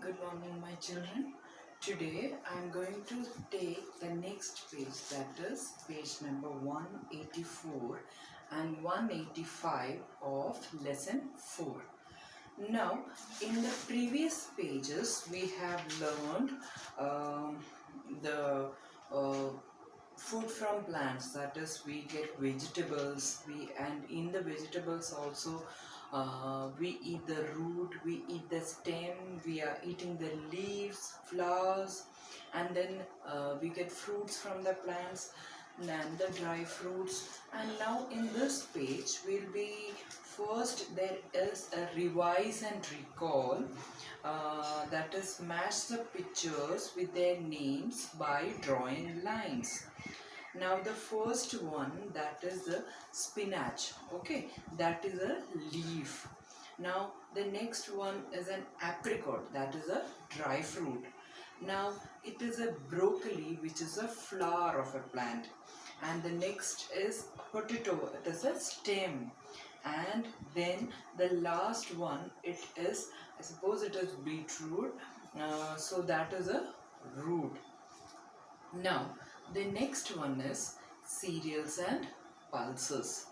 Good morning, my children. Today I am going to take the next page, that is page number 184 and 185 of lesson 4. Now, in the previous pages, we have learned the uh, food from plants, that is we get vegetables, and in the vegetables also we eat the root, we eat the stem, we are eating the leaves, flowers, and then we get fruits from the plants and the dry fruits. And now in this page we'll be first, there is a revise and recall, that is match the pictures with their names by drawing lines. Now the first one, that is the spinach. Okay, that is a leaf. Now the next one is an apricot, that is a dry fruit. Now it is a broccoli, which is a flower of a plant. And the next is potato, it is a stem. And then the last one, it is, I suppose it is beetroot, so that is a root. Now, the next one is cereals and pulses.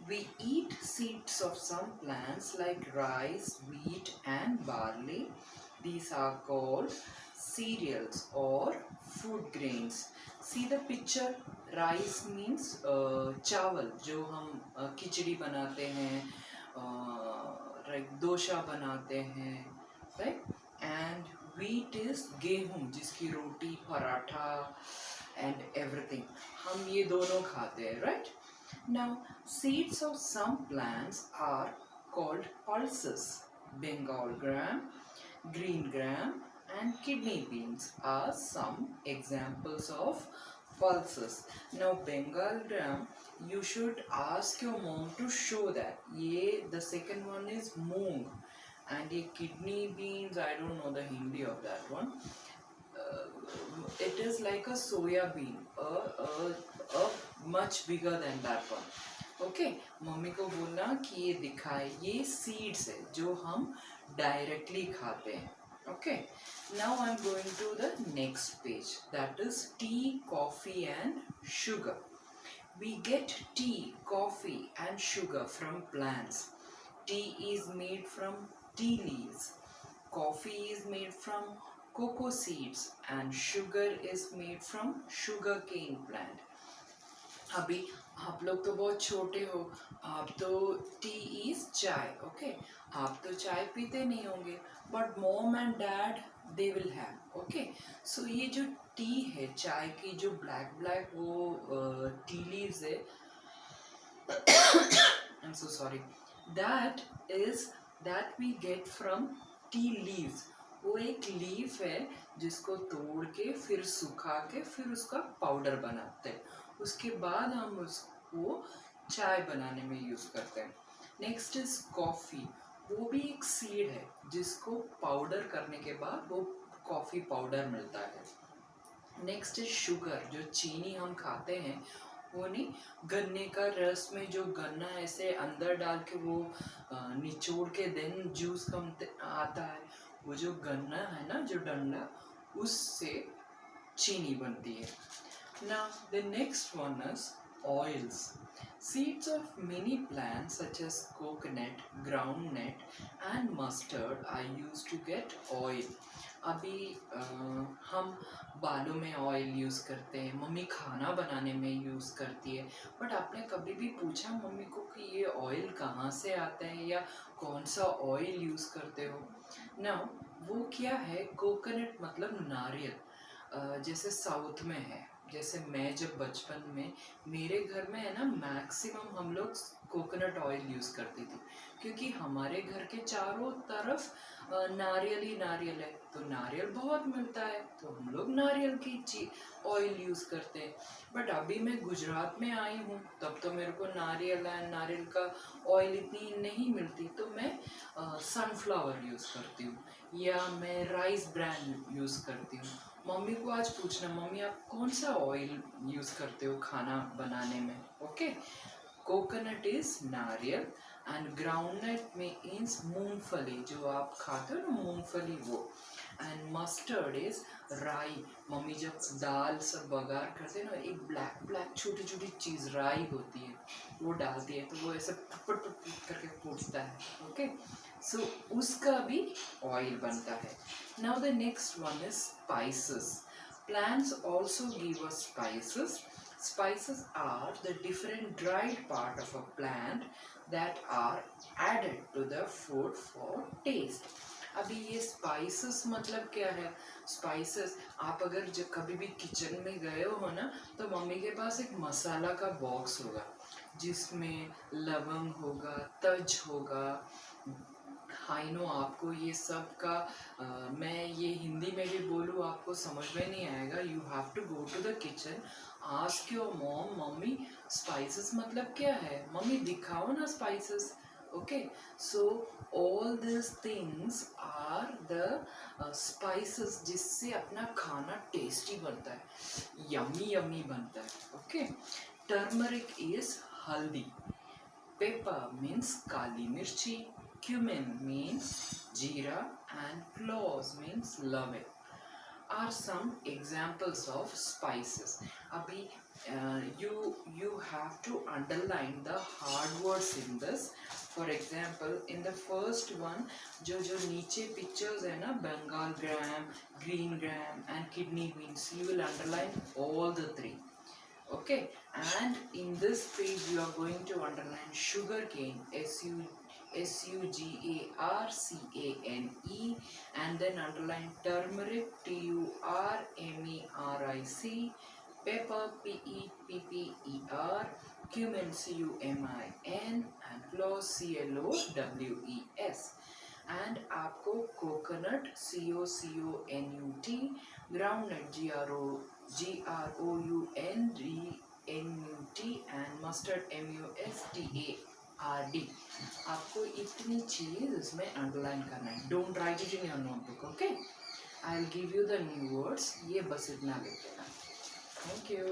We eat seeds of some plants like rice, wheat, and barley. These are called cereals or food grains. See the picture. Rice means चावल जो हम खिचड़ी बनाते हैं, like dosa बनाते हैं, right? And wheat is गेहूं जिसकी रोटी, paratha and everything. हम ये दोनों खाते हैं, right? Now, seeds of some plants are called pulses. Bengal gram, green gram, and kidney beans are some examples of pulses. Now, Bengal gram, you should ask your mom to show that. ये the second one is moong, and ये kidney beans, I don't know the Hindi of that one. It is like a soya bean, much bigger than that one. Okay mummy को बोलना कि ये दिखाए, ये seeds है जो हम डायरेक्टली खाते हैं. Okay now I am going to the next page, that is tea, coffee and sugar. We get tea, coffee and sugar from plants. Tea is made from tea leaves. Coffee is made from cocoa seeds and sugar is made from sugarcane plant. अभी आप लोग तो बहुत छोटे हो, आप तो T is चाय. ओके आप तो चाय पीते नहीं होंगे, but mom and dad they will have. Okay so ये जो टी है, चाय की जो ब्लैक ब्लैक वो टी लीव्स है, I am so sorry, that we get from tea leaves. वो एक लीफ है जिसको तोड़ के फिर सुखा के फिर उसका पाउडर बनाते हैं. उसके बाद हम उसको चाय बनाने में यूज़ करते हैं. Next is coffee. वो भी एक सीड है जिसको पाउडर करने के बाद वो कॉफ़ी पाउडर मिलता है. नेक्स्ट इज शुगर, जो चीनी हम खाते हैं वो नहीं, गन्ने का रस में जो गन्ना ऐसे अंदर डाल के वो निचोड़ के देन जूस कम आता है, वो जो गन्ना है ना, जो डंडा, उससे चीनी बनती है. Now the next one is oils. Seeds of many plants such as coconut, groundnut and mustard are used to get oil. अभी हम बालों में ऑयल यूज़ करते हैं, मम्मी खाना बनाने में यूज़ करती है. बट आपने कभी भी पूछा मम्मी को कि ये ऑयल कहाँ से आता है या कौन सा ऑयल यूज़ करते हो? नाउ वो क्या है, कोकोनट मतलब नारियल. जैसे साउथ में है, जैसे मैं जब बचपन में, मेरे घर में है ना, मैक्सिमम हम लोग कोकोनट ऑयल यूज़ करती थी, क्योंकि हमारे घर के चारों तरफ नारियल ही नारियल है, तो नारियल बहुत मिलता है, तो हम लोग नारियल की ऑयल यूज़ करते हैं. बट अभी मैं गुजरात में आई हूँ, तब तो मेरे को नारियल का ऑयल इतनी नहीं मिलती, तो मैं सनफ्लावर यूज़ करती हूँ या मैं राइस ब्रांड यूज़ करती हूँ. मम्मी को आज पूछना, मम्मी आप कौन सा ऑयल यूज़ करते हो खाना बनाने में? ओके कोकोनट इज नारियल एंड ग्राउंडनट मीन्स मूंगफली, जो आप खाते हो ना मूंगफली वो। एंड मस्टर्ड इज राई। मम्मी जब दाल सब बघार करते हैं ना, एक ब्लैक ब्लैक छोटी छोटी चीज़ राई होती है, वो डालती है, तो वो ऐसे पुट पुट पुट पुट करके फूटता है। ओके, सो उसका भी ऑयल बनता है। Now the next one is spices. Plants also give us spices. Spices are the different dried part of a plant that are added to the food for taste. अभी ये spices मतलब क्या है? Spices, आप अगर जब कभी भी किचन में गए हो ना, तो मम्मी के पास एक मसाला का बॉक्स होगा जिसमें लवंग होगा, तज होगा। आई नो आपको ये सब का मैं ये हिंदी में भी बोलूँ आपको समझ में नहीं आएगा। You have to go to the kitchen, ask your mom, mummy spices मतलब क्या है, मम्मी दिखाओ ना spices. Okay, so all this things are the spices जिससे अपना खाना टेस्टी बनता है, यम्मी यम्मी बनता है। ओके, टर्मरिक इज हल्दी, pepper means kali mirchi, cumin means jeera, and cloves means love are some examples of spices. Abhi you have to underline the hard words in this. For example, in the first one, जो नीचे pictures है ना, Bengal gram, green gram, and kidney beans, you will underline all the three. Okay, and in this page you are going to underline sugar cane, sugarcane, and then underline turmeric, turmeric, pepper, pepper, cumin, cumin, and cloves, cloves. And आपको coconut, coconut, groundnut, groundnut, and mustard, mustard। आपको इतनी चीज इसमें underline करना है। Don't write it in your notebook. Okay, I will give you the new words, ये बस इतना लिख देना। Thank you.